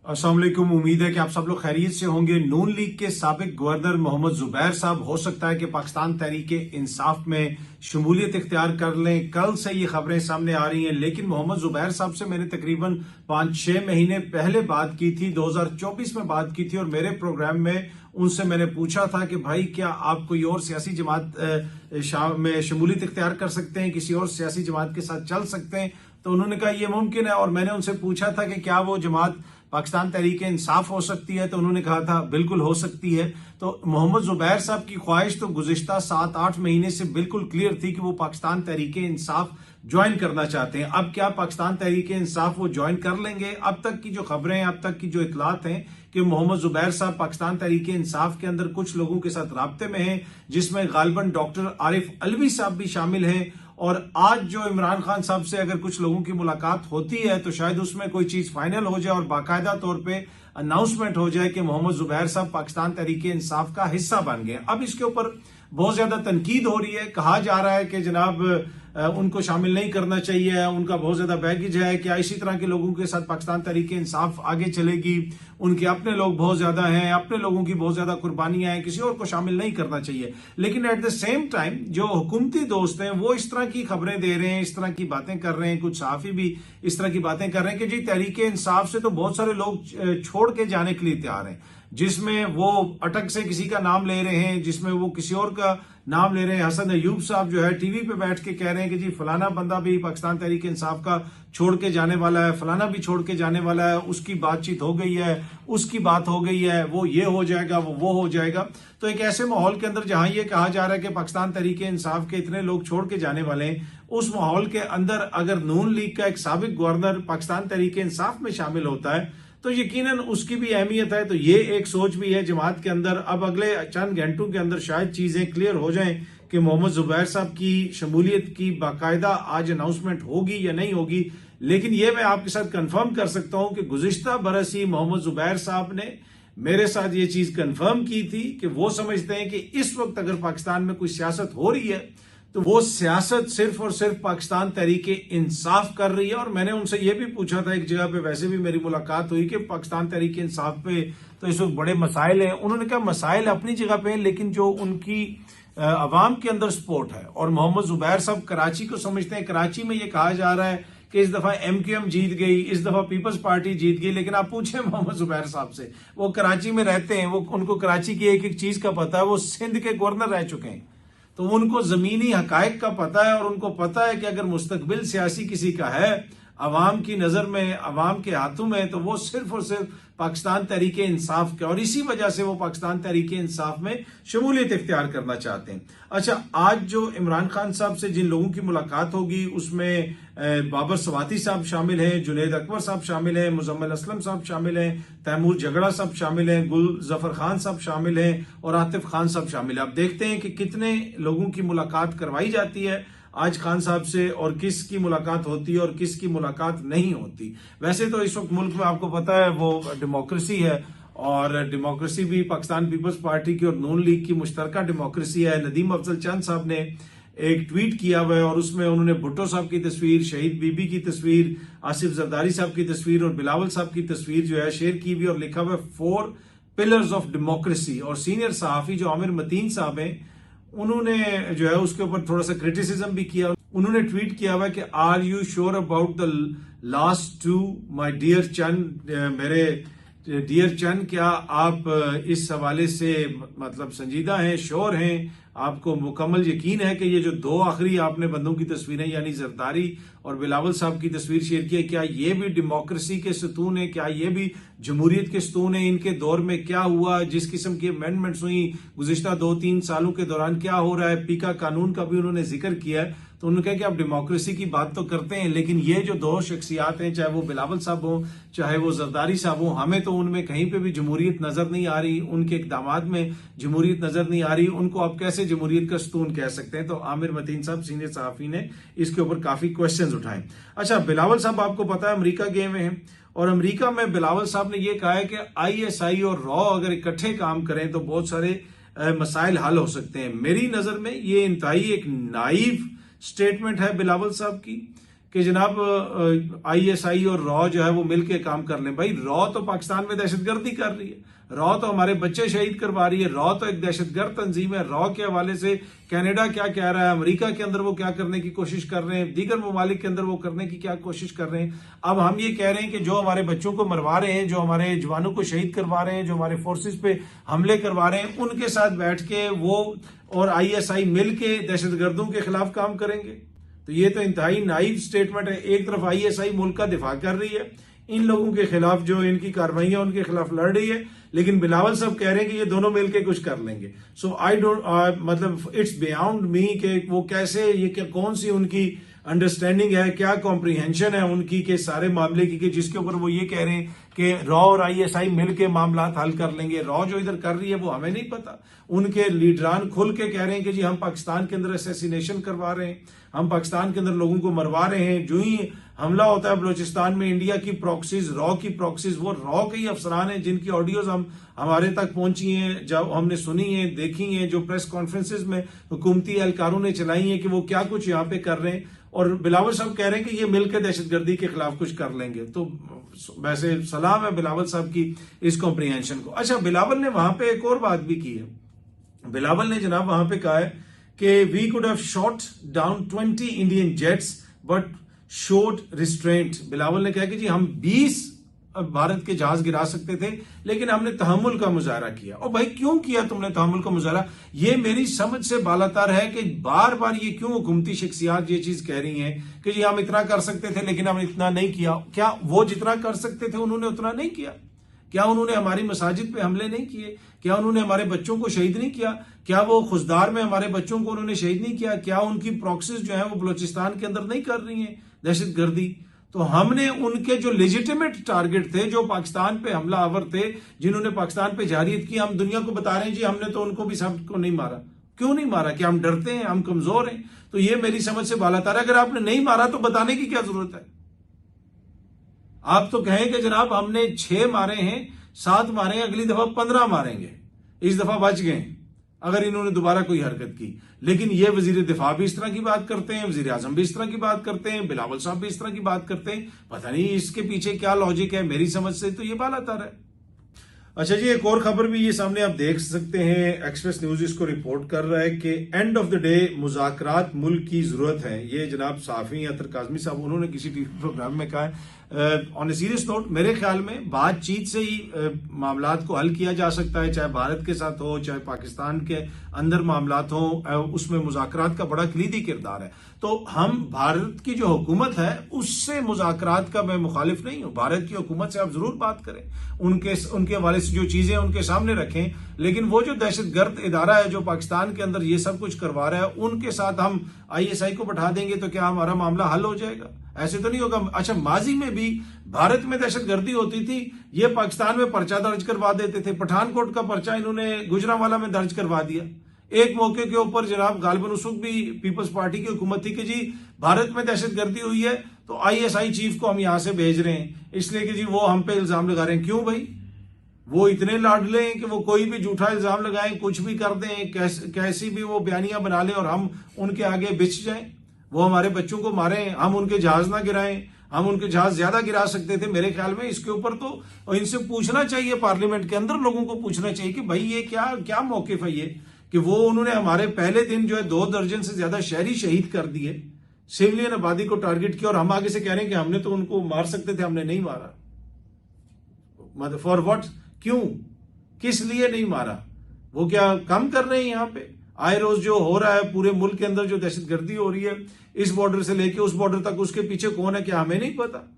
अस्सलाम वालेकुम। उम्मीद है कि आप सब लोग खैरियत से होंगे। नून लीग के साबिक गवर्नर मोहम्मद जुबैर साहब हो सकता है कि पाकिस्तान तहरीक इंसाफ में शमूलियत इख्तियार कर लें। कल से ये खबरें सामने आ रही हैं, लेकिन मोहम्मद जुबैर साहब से मैंने तकरीबन 5-6 महीने पहले बात की थी, 2024 में बात की थी, और मेरे प्रोग्राम में उनसे मैंने पूछा था कि भाई क्या आप कोई और सियासी जमात में शमूलियत इख्तियार कर सकते हैं, किसी और सियासी जमात के साथ चल सकते हैं? तो उन्होंने कहा यह मुमकिन है। और मैंने उनसे पूछा था कि क्या वो जमात पाकिस्तान तहरीक इंसाफ हो सकती है, तो उन्होंने कहा था बिल्कुल हो सकती है। तो मोहम्मद जुबैर साहब की ख्वाहिश तो गुज़िश्ता 7-8 महीने से बिल्कुल क्लियर थी कि वो पाकिस्तान तहरीक इंसाफ ज्वाइन करना चाहते हैं। अब क्या पाकिस्तान तहरीक इंसाफ वो ज्वाइन कर लेंगे? अब तक की जो खबरें हैं, अब तक की जो इतलात हैं कि मोहम्मद जुबैर साहब पाकिस्तान तहरीक इंसाफ के अंदर कुछ लोगों के साथ राब्ते में हैं, जिसमें गालिबन डॉक्टर आरिफ अलवी साहब भी शामिल हैं। और आज जो इमरान खान साहब से अगर कुछ लोगों की मुलाकात होती है तो शायद उसमें कोई चीज फाइनल हो जाए और बाकायदा तौर पे अनाउंसमेंट हो जाए कि मोहम्मद जुबैर साहब पाकिस्तान तहरीक इंसाफ का हिस्सा बन गए। अब इसके ऊपर बहुत ज्यादा तनकीद हो रही है। कहा जा रहा है कि जनाब उनको शामिल नहीं करना चाहिए, उनका बहुत ज्यादा बैगेज है। क्या इसी तरह के लोगों के साथ पाकिस्तान तहरीक इंसाफ आगे चलेगी? उनके अपने लोग बहुत ज्यादा हैं, अपने लोगों की बहुत ज्यादा कुर्बानियां हैं, किसी और को शामिल नहीं करना चाहिए। लेकिन एट द सेम टाइम जो हुकूमती दोस्त हैं वो इस तरह की खबरें दे रहे हैं, इस तरह की बातें कर रहे हैं, कुछ सहाफी भी इस तरह की बातें कर रहे हैं कि जी तहरीक इंसाफ से तो बहुत सारे लोग छोड़ के जाने के लिए तैयार हैं, जिसमें वो अटक से किसी का नाम ले रहे हैं, जिसमें वो किसी और का नाम ले रहे हैं। हसन अयूब साहब जो है टीवी पे बैठ के कह रहे हैं कि जी फलाना बंदा भी पाकिस्तान तहरीक इंसाफ का छोड़ के जाने वाला है, फलाना भी छोड़ के जाने वाला है, उसकी बातचीत हो गई है, उसकी बात हो गई है, वो ये हो जाएगा, वो हो जाएगा। तो एक ऐसे माहौल के अंदर जहां ये कहा जा रहा है कि पाकिस्तान तहरीक इंसाफ के इतने लोग छोड़ के जाने वाले हैं, उस माहौल के अंदर अगर नून लीग का एक साबिक गवर्नर पाकिस्तान तहरीक इंसाफ में शामिल होता है तो यकीनन उसकी भी अहमियत है। तो ये एक सोच भी है जमात के अंदर। अब अगले चंद घंटों के अंदर शायद चीजें क्लियर हो जाएं कि मोहम्मद जुबैर साहब की शमूलियत की बाकायदा आज अनाउंसमेंट होगी या नहीं होगी। लेकिन ये मैं आपके साथ कंफर्म कर सकता हूं कि गुज़िश्ता बरस ही मोहम्मद जुबैर साहब ने मेरे साथ ये चीज कंफर्म की थी कि वो समझते हैं कि इस वक्त अगर पाकिस्तान में कोई सियासत हो रही है तो वो सियासत सिर्फ और सिर्फ पाकिस्तान तहरीक इंसाफ कर रही है। और मैंने उनसे ये भी पूछा था एक जगह पे, वैसे भी मेरी मुलाकात हुई, कि पाकिस्तान तहरीक इंसाफ पे तो इस वक्त बड़े मसाइल हैं। उन्होंने कहा मसाइल अपनी जगह पे हैं, लेकिन जो उनकी अवाम के अंदर सपोर्ट है, और मोहम्मद जुबैर साहब कराची को समझते हैं। कराची में ये कहा जा रहा है कि इस दफा MQM जीत गई, इस दफा पीपल्स पार्टी जीत गई, लेकिन आप पूछें मोहम्मद जुबैर साहब से, वो कराची में रहते हैं, वो उनको कराची की एक एक चीज का पता है, वो सिंध के गवर्नर रह चुके हैं, तो उनको जमीनी हकायक का पता है। और उनको पता है कि अगर मुस्तकबिल सियासी किसी का है अवाम की नजर में, अवाम के हाथों में, तो वो सिर्फ और सिर्फ पाकिस्तान तहरीक इंसाफ के, और इसी वजह से वो पाकिस्तान तहरीक इंसाफ में शमूलियत इख्तियार करना चाहते हैं। अच्छा, आज जो इमरान खान साहब से जिन लोगों की मुलाकात होगी उसमें बाबर सवाती साहब शामिल हैं, जुनेद अकबर साहब शामिल हैं, मुजम्मिल असलम साहब शामिल हैं, तैमूर झगड़ा साहब शामिल हैं, गुल जफर खान साहब शामिल हैं, और आतिफ खान साहब शामिल हैं। अब देखते हैं कि कितने लोगों की मुलाकात करवाई जाती है आज खान साहब से, और किस की मुलाकात होती है और किस की मुलाकात नहीं होती। वैसे तो इस वक्त मुल्क में आपको पता है वो डेमोक्रेसी है, और डेमोक्रेसी भी पाकिस्तान पीपल्स पार्टी की और नून लीग की मुश्तरका डेमोक्रेसी है। नदीम अफजल चंद साहब ने एक ट्वीट किया हुआ है, और उसमें उन्होंने भुट्टो साहब की तस्वीर, शहीद बीबी की तस्वीर, आसिफ जरदारी साहब की तस्वीर और बिलावल साहब की तस्वीर जो है शेयर की हुई, और लिखा हुआ है 4 पिलर्स ऑफ डेमोक्रेसी। और सीनियर सहाफी जो आमिर मतीन साहब हैं उन्होंने जो है उसके ऊपर थोड़ा सा क्रिटिसिज्म भी किया। उन्होंने ट्वीट किया हुआ कि are you sure about the last 2 my dear Chand, मेरे डियर चंद, क्या आप इस हवाले से मतलब संजीदा हैं, श्योर हैं, आपको मुकम्मल यकीन है कि ये जो 2 आखिरी आपने बंदों की तस्वीरें यानी जरदारी और बिलावल साहब की तस्वीर शेयर की है, क्या ये भी डेमोक्रेसी के सतून है, क्या ये भी जमहूरियत के सतून है? इनके दौर में क्या हुआ, जिस किस्म की अमेंडमेंट्स हुई गुज़िश्ता 2-3 सालों के दौरान, क्या हो रहा है? पीका कानून का भी उन्होंने जिक्र किया है। तो उन्होंने कहा कि आप डेमोक्रेसी की बात तो करते हैं, लेकिन ये जो 2 शख्सियात हैं, चाहे वो बिलावल साहब हो चाहे वो जरदारी साहब हो, हमें तो उनमें कहीं पे भी जमहूरियत नजर नहीं आ रही, उनके इकदामात में जमहूरियत नजर नहीं आ रही। उनको आप कैसे जमहूरियत का सतून कह सकते हैं? तो आमिर मतीन साहब सीनियर सहाफी ने इसके ऊपर काफी क्वेश्चंस उठाए। अच्छा, बिलावल साहब आपको पता है अमेरिका गए हुए हैं, और अमेरिका में बिलावल साहब ने यह कहा है कि ISI और रॉ अगर इकट्ठे काम करें तो बहुत सारे मसाइल हल हो सकते हैं। मेरी नजर में ये इंतहाई एक नाइव स्टेटमेंट है बिलावल साहब की कि जनाब आईएसआई और रॉ जो है वो मिलके काम कर लें। भाई रॉ तो पाकिस्तान में दहशतगर्दी कर रही है, रॉ तो हमारे बच्चे शहीद करवा रही है, रॉ तो एक दहशतगर्द तंजीम है। रॉ के हवाले से कनाडा क्या कह रहा है, अमेरिका के अंदर वो क्या करने की कोशिश कर रहे हैं, दीगर ममालिक के अंदर वो करने की क्या कोशिश कर रहे हैं। अब हम ये कह रहे हैं कि जो हमारे बच्चों को मरवा रहे हैं, जो हमारे जवानों को शहीद करवा रहे हैं, जो हमारे फोर्सेस पे हमले करवा रहे हैं, उनके साथ बैठ के वो और आईएसआई मिल के दहशतगर्दों के खिलाफ काम करेंगे। तो ये तो इंतहाई नाइव स्टेटमेंट है। एक तरफ आईएसआई मुल्क का दिफा कर रही है, इन लोगों के खिलाफ जो इनकी कार्रवाइयां उनके खिलाफ लड़ रही है, लेकिन बिलावल साहब कह रहे हैं कि ये दोनों मिलकर कुछ कर लेंगे। सो आई डोंट मतलब इट्स बियॉन्ड मी कि वो कैसे, ये क्या कौन सी उनकी अंडरस्टैंडिंग है, क्या कॉम्प्रीहेंशन है उनकी के सारे मामले की, कि जिसके ऊपर वो ये कह रहे हैं कि रॉ और आईएसआई मिलके मामला हल कर लेंगे। रॉ जो इधर कर रही है वो हमें नहीं पता, उनके लीडरान खुल के कह रहे हैं कि जी हम पाकिस्तान के अंदर असैसिनेशन करवा रहे हैं, हम पाकिस्तान के अंदर लोगों को मरवा रहे हैं। जो ही हमला होता है बलूचिस्तान में, इंडिया की प्रॉक्सीज, रॉ की प्रॉक्सीज, वो रॉ के ही अफसरान हैं जिनकी ऑडियोज हमारे तक पहुंची हैं, जब हमने सुनी है, देखी है, जो प्रेस कॉन्फ्रेंसेज में हुकूमती एहलकारों ने चलाई है कि वो क्या कुछ यहाँ पे कर रहे हैं। और बिलावल साहब कह रहे हैं कि ये मिलकर दहशतगर्दी के खिलाफ कुछ कर लेंगे। तो वैसे सलाम है बिलावल साहब की इस कॉम्प्रीहेंशन को। अच्छा, बिलावल ने वहां पे एक और बात भी की है। बिलावल ने जनाब वहां पे कहा है कि we could have shot down 20 Indian jets but showed restraint. Bilawal ने कहा कि जी हम 20 भारत के जहाज गिरा सकते थे, लेकिन हमने तहम्मुल का मुजाहरा किया। और भाई क्यों किया तुमने तहम्मुल का मुजाहरा? ये मेरी समझ से बालातर है कि बार बार ये क्यों हुकूमती शख्सियात ये चीज कह रही हैं कि जी हम इतना कर सकते थे लेकिन हमने इतना नहीं किया। क्या वो जितना कर सकते थे उन्होंने उतना नहीं किया? क्या उन्होंने हमारी मसाजिद पे हमले नहीं किए? क्या उन्होंने हमारे बच्चों को शहीद नहीं किया? क्या वो खुशदार में हमारे बच्चों को उन्होंने शहीद नहीं किया? क्या उनकी प्रॉक्सीज जो है वो बलूचिस्तान के अंदर नहीं कर रही हैं दहशतगर्दी? तो हमने उनके जो लेजिटिमेट टारगेट थे, जो पाकिस्तान पे हमलावर थे, जिन्होंने पाकिस्तान पे जारियत की, हम दुनिया को बता रहे हैं जी हमने तो उनको भी सबको नहीं मारा। क्यों नहीं मारा? क्या हम डरते हैं, हम कमजोर हैं? तो ये मेरी समझ से बालातर है। अगर आपने नहीं मारा तो बताने की क्या जरूरत है? आप तो कहें कि जनाब हमने 6 मारे हैं, 7 मारे हैं, अगली दफा 15 मारेंगे, इस दफा बच गए अगर इन्होंने दोबारा कोई हरकत की। लेकिन ये वजीर दिफा भी इस तरह की बात करते हैं, वजीर आजम भी इस तरह की बात करते हैं, बिलावल साहब भी इस तरह की बात करते हैं। पता नहीं इसके पीछे क्या लॉजिक है, मेरी समझ से तो ये बालातर है। अच्छा जी, एक और खबर भी ये सामने आप देख सकते हैं, एक्सप्रेस न्यूज इसको रिपोर्ट कर रहा है कि एंड ऑफ द डे मुज़ाकरात मुल्क की जरूरत है। ये जनाब साफी अतर काज़मी साहब उन्होंने किसी टीवी प्रोग्राम में कहा है। ऑन ए सीरियस नोट, मेरे ख्याल में बातचीत से ही मामलात को हल किया जा सकता है, चाहे भारत के साथ हो, चाहे पाकिस्तान के अंदर मामलात हो, उसमें मुज़ाकरात का बड़ा कलीदी किरदार है। तो हम भारत की जो हुकूमत है उससे मुज़ाकरात का मैं मुखालिफ नहीं हूं। भारत की हुकूमत से आप जरूर बात करें, उनके हवाले से जो चीजें उनके सामने रखें, लेकिन वो जो दहशतगर्द इदारा है जो पाकिस्तान के अंदर ये सब कुछ करवा रहा है, उनके साथ हम आईएसआई को बैठा देंगे तो क्या हमारा मामला हल हो जाएगा? ऐसे तो नहीं होगा। अच्छा, माजी में भी भारत में दहशतगर्दी होती थी, ये पाकिस्तान में पर्चा दर्ज करवा देते थे। पठानकोट का पर्चा इन्होंने गुजरांवाला में दर्ज करवा दिया। एक मौके के ऊपर जनाब गालिबन उस वक्त भी पीपल्स पार्टी की हुकूमत थी कि जी भारत में दहशतगर्दी हुई है तो आईएसआई चीफ को हम यहां से भेज रहे हैं, इसलिए कि जी वो हम पे इल्जाम लगा रहे हैं। क्यों भाई? वो इतने लाडले हैं कि वो कोई भी झूठा इल्जाम लगाएं, कुछ भी कर दें, कैसी भी वो बयानियां बना लें और हम उनके आगे बिछ जाएं। वो हमारे बच्चों को मारें, हम उनके जहाज ना गिराएं, हम उनके जहाज ज्यादा गिरा सकते थे। मेरे ख्याल में इसके ऊपर तो इनसे पूछना चाहिए, पार्लियामेंट के अंदर लोगों को पूछना चाहिए कि भाई ये क्या क्या मौकिफ है ये कि वो उन्होंने हमारे पहले दिन जो है 2 दर्जन से ज्यादा शहरी शहीद कर दिए, सिविलियन आबादी को टारगेट किया, और हम आगे से कह रहे हैं कि हमने तो उनको मार सकते थे, हमने नहीं मारा। मतलब फॉर व्हाट? क्यों, किस लिए नहीं मारा? वो क्या कम कर रहे हैं? यहाँ पे आए रोज जो हो रहा है पूरे मुल्क के अंदर, जो दहशतगर्दी हो रही है इस बॉर्डर से लेके उस बॉर्डर तक, उसके पीछे कौन है क्या हमें नहीं पता।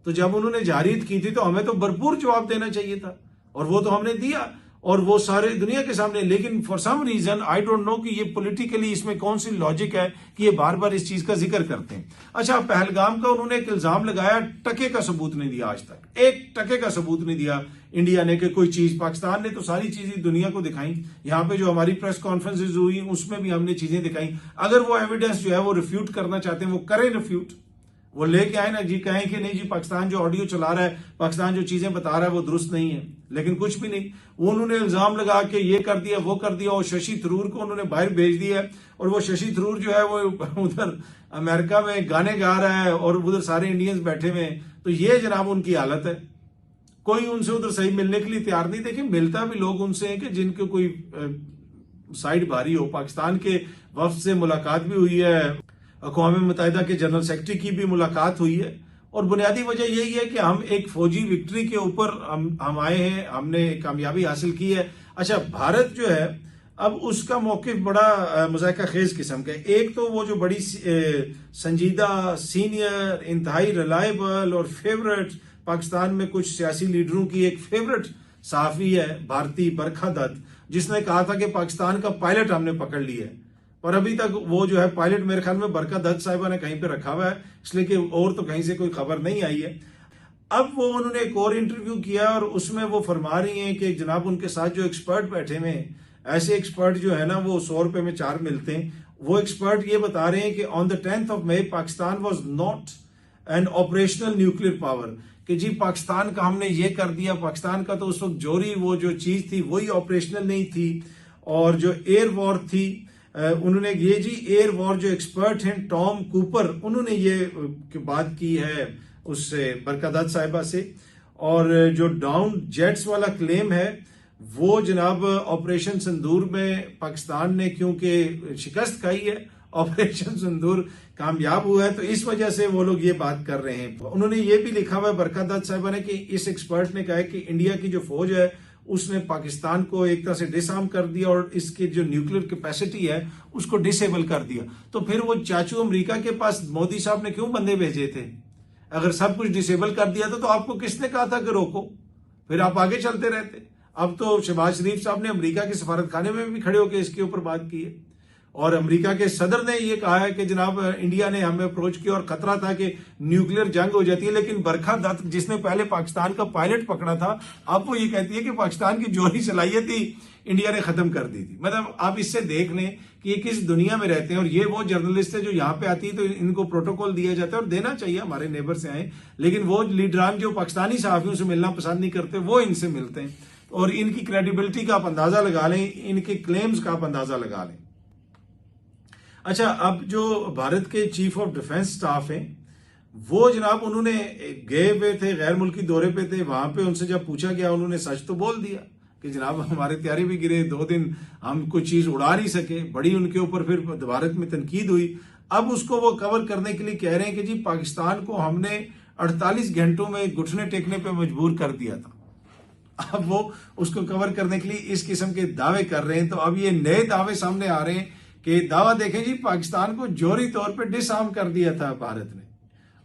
तो जब उन्होंने जारियत की थी तो हमें तो भरपूर जवाब देना चाहिए था, और वो तो हमने दिया, और वो सारे दुनिया के सामने। लेकिन for some reason I don't know कि ये पॉलिटिकली इसमें कौन सी लॉजिक है कि ये बार बार इस चीज का जिक्र करते हैं। अच्छा, पहलगाम का उन्होंने एक इल्जाम लगाया, टके का सबूत नहीं दिया, आज तक एक टके का सबूत नहीं दिया इंडिया ने कि कोई चीज। पाकिस्तान ने तो सारी चीजें दुनिया को दिखाई, यहाँ पे जो हमारी प्रेस कॉन्फ्रेंसेज हुई उसमें भी हमने चीजें दिखाई। अगर वो एविडेंस जो है वो रिफ्यूट करना चाहते हैं वो करें रिफ्यूट, वो लेके आए ना जी, कहें कि नहीं जी पाकिस्तान जो ऑडियो चला रहा है, पाकिस्तान जो चीजें बता रहा है वो दुरुस्त नहीं है, लेकिन कुछ भी नहीं। वो उन्होंने इल्जाम लगा के ये कर दिया वो कर दिया, और शशि थरूर को उन्होंने बाहर भेज दिया है, और वो शशि थरूर जो है वो उधर अमेरिका में गाने गा रहा है और उधर सारे इंडियंस बैठे हुए हैं। तो ये जनाब उनकी हालत है। कोई उनसे उधर सही मिलने के लिए तैयार नहीं। देखिए मिलता भी लोग उनसे है कि जिनके कोई साइड भारी हो। पाकिस्तान के वफ्द से मुलाकात भी हुई है, अक़वाम मुत्तहिदा के जनरल सेक्रेटरी की भी मुलाकात हुई है, और बुनियादी वजह यही है कि हम एक फौजी विक्ट्री के ऊपर हम आए हैं, हमने कामयाबी हासिल की है। अच्छा, भारत जो है अब उसका मौक़िफ़ बड़ा मुज़ाहिका खेज किस्म का है। एक तो वो जो बड़ी संजीदा, सीनियर, इंतहाई रिलायबल और फेवरेट, पाकिस्तान में कुछ सियासी लीडरों की एक फेवरेट सहाफ़ी है भारती बरखा दत्त, जिसने कहा था कि पाकिस्तान का पायलट हमने पकड़ लिया है, पर अभी तक वो जो है पायलट मेरे ख्याल में बरखा दत्त साहिबा ने कहीं पे रखा हुआ है, इसलिए कि और तो कहीं से कोई खबर नहीं आई है। अब वो उन्होंने एक और इंटरव्यू किया और उसमें वो फरमा रही हैं कि जनाब उनके साथ जो एक्सपर्ट बैठे हुए हैं, ऐसे एक्सपर्ट जो है ना वो 100 रुपए में 4 मिलते हैं। वो एक्सपर्ट ये बता रहे हैं कि on the 10th of May Pakistan was not an operational nuclear power, कि जी पाकिस्तान का हमने ये कर दिया। पाकिस्तान का तो उस वक्त जोरी वो जो चीज थी वही ऑपरेशनल नहीं थी, और जो एयर वॉर थी उन्होंने ये जी एयर वॉर जो एक्सपर्ट हैं टॉम कूपर, उन्होंने ये बात की है उससे बरखा दत्त साहिबा से। और जो डाउन जेट्स वाला क्लेम है वो जनाब ऑपरेशन सिंदूर में पाकिस्तान ने क्योंकि शिकस्त खाई है, ऑपरेशन सिंदूर कामयाब हुआ है, तो इस वजह से वो लोग ये बात कर रहे हैं। उन्होंने ये भी लिखा हुआ है बरखा दत्त साहिबा ने कि इस एक्सपर्ट ने कहा है कि इंडिया की जो फौज है उसने पाकिस्तान को एक तरह से डिसआर्म कर दिया और इसकी जो न्यूक्लियर कैपेसिटी है उसको डिसेबल कर दिया। तो फिर वो चाचू अमेरिका के पास मोदी साहब ने क्यों बंदे भेजे थे? अगर सब कुछ डिसेबल कर दिया था तो आपको किसने कहा था कि रोको? फिर आप आगे चलते रहते। अब तो शहबाज शरीफ साहब ने अमेरिका के सफारत खाने में भी खड़े होकर इसके ऊपर बात की है, और अमेरिका के सदर ने यह कहा है कि जनाब इंडिया ने हमें अप्रोच किया और खतरा था कि न्यूक्लियर जंग हो जाती है। लेकिन बरखा दत्त जिसने पहले पाकिस्तान का पायलट पकड़ा था, अब वो ये कहती है कि पाकिस्तान की जोहरी सलाहियत ही इंडिया ने खत्म कर दी थी। मतलब आप इससे देख लें कि ये किस दुनिया में रहते हैं। और ये वो जर्नलिस्ट है जो यहाँ पे आती है तो इनको प्रोटोकॉल दिया जाता है, और देना चाहिए, हमारे नेबर से आए, लेकिन वो लीडरान जो पाकिस्तानी सहाफियों से मिलना पसंद नहीं करते वो इनसे मिलते हैं। और इनकी क्रेडिबिलिटी का आप अंदाजा लगा लें, इनके क्लेम्स का आप अंदाजा लगा लें। अच्छा, अब जो भारत के चीफ ऑफ डिफेंस स्टाफ हैं वो जनाब उन्होंने गए हुए थे, गैर मुल्की दौरे पे थे, वहां पे उनसे जब पूछा गया उन्होंने सच तो बोल दिया कि जनाब हमारे तैयारी भी गिरे, 2 दिन हम कुछ चीज उड़ा नहीं सके। बड़ी उनके ऊपर फिर भारत में तनकीद हुई। अब उसको वो कवर करने के लिए कह रहे हैं कि जी पाकिस्तान को हमने 48 घंटों में घुटने टेकने पे मजबूर कर दिया था। अब वो उसको कवर करने के लिए इस किस्म के दावे कर रहे हैं। तो अब ये नए दावे सामने आ रहे हैं कि दावा देखें जी पाकिस्तान को जोहरी तौर पे डिसआर्म कर दिया था भारत ने,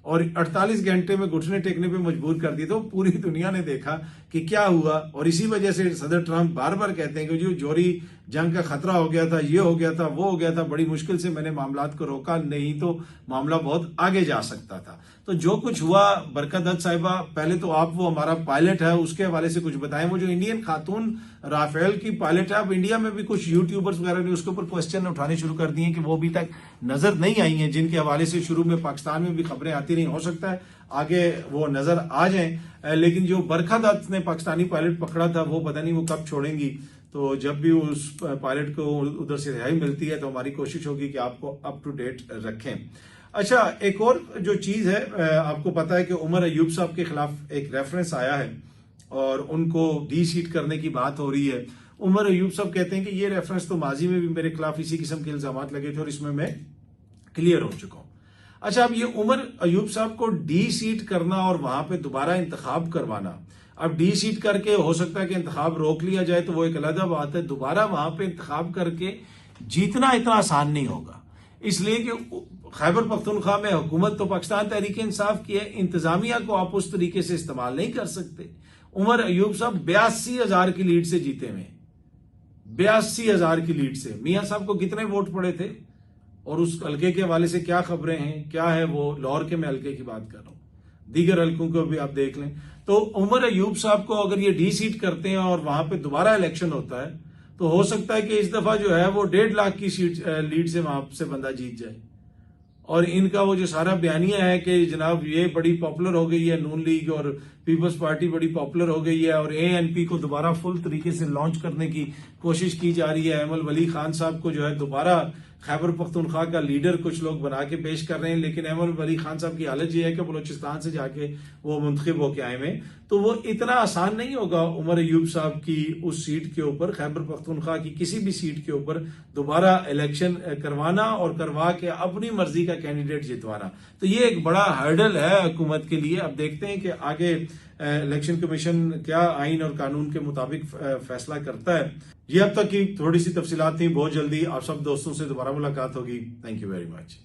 और 48 घंटे में घुटने टेकने पे मजबूर कर दिया। तो पूरी दुनिया ने देखा कि क्या हुआ, और इसी वजह से सदर ट्रंप बार बार कहते हैं कि जो जोहरी जंग का खतरा हो गया था, ये हो गया था, वो हो गया था, बड़ी मुश्किल से मैंने मामलात को रोका, नहीं तो मामला बहुत आगे जा सकता था। तो जो कुछ हुआ, बरखा दत्त साहिबा पहले तो आप वो हमारा पायलट है उसके हवाले से कुछ बताएं। वो जो इंडियन खातून राफेल की पायलट है, अब इंडिया में भी कुछ यूट्यूबर्स वगैरह ने उसके ऊपर क्वेश्चन उठाने शुरू कर दिए कि वो अभी तक नजर नहीं आई हैं, जिनके हवाले से शुरू में पाकिस्तान में भी खबरें आती रही। हो सकता है आगे वो नजर आ जाएं, लेकिन जो बरखा दत्त ने पाकिस्तानी पायलट पकड़ा था वो पता नहीं वो कब छोड़ेंगी। तो जब भी उस पायलट को उधर से रिहाई मिलती है तो हमारी कोशिश होगी कि आपको अप टू डेट रखें। अच्छा, एक और जो चीज है, आपको पता है कि उमर अयूब साहब के खिलाफ एक रेफरेंस आया है और उनको डी सीट करने की बात हो रही है। उमर अयूब साहब कहते हैं कि ये रेफरेंस तो माजी में भी मेरे खिलाफ इसी किस्म के इल्जाम लगे थे और इसमें मैं क्लियर हो चुका हूं। अच्छा, अब ये उमर अयूब साहब को डी सीट करना और वहां पे दोबारा इंतखाब करवाना, अब डी सीट करके हो सकता है कि इंतखाब रोक लिया जाए तो वो एक अलग बात है, दोबारा वहां पे इंतखाब करके जीतना इतना आसान नहीं होगा। इसलिए कि खैबर पख्तूनख्वा में हुकूमत तो पाकिस्तान तहरीक इंसाफ की है, इंतजामिया को आप उस तरीके से इस्तेमाल नहीं कर सकते। उमर अयूब साहब 82,000 की लीड से जीते हुए, 82,000 की लीड से। मियां साहब को कितने वोट पड़े थे और उस हल्के के हवाले से क्या खबरें हैं, क्या है वो लाहौर के मैं हल्के की बात कर रहा हूं, दीगर हल्कों को भी आप देख लें। तो उमर अयूब साहब को अगर ये डी सीट करते हैं और वहां पे दोबारा इलेक्शन होता है तो हो सकता है कि इस दफा जो है वो 1.5 लाख की सीट लीड से वहां से बंदा जीत जाए। और इनका वो जो सारा बयानिया है कि जनाब ये बड़ी पॉपुलर हो गई है, नून लीग और पीपल्स पार्टी बड़ी पॉपुलर हो गई है और एएनपी को दोबारा फुल तरीके से लॉन्च करने की कोशिश की जा रही है। अहमद वली खान साहब को जो है दोबारा खैबर पख्तूनख्वा का लीडर कुछ लोग बना के पेश कर रहे हैं, लेकिन अहमद वली खान साहब की हालत ये है कि बलोचिस्तान से जाके वो मुंतखब होके आए हैं, तो वो इतना आसान नहीं होगा उमर अयूब साहब की उस सीट के ऊपर, खैबर पख्तूनख्वा की किसी भी सीट के ऊपर दोबारा इलेक्शन करवाना और करवा के अपनी मर्जी का कैंडिडेट जितवाना। तो ये एक बड़ा हर्डल है हुकूमत के लिए। अब देखते हैं कि आगे इलेक्शन कमीशन क्या आइन और कानून के मुताबिक फैसला करता है। ये अब तक की थोड़ी सी तफसीलात थी, बहुत जल्दी आप सब दोस्तों से दोबारा मुलाकात होगी। Thank you very much.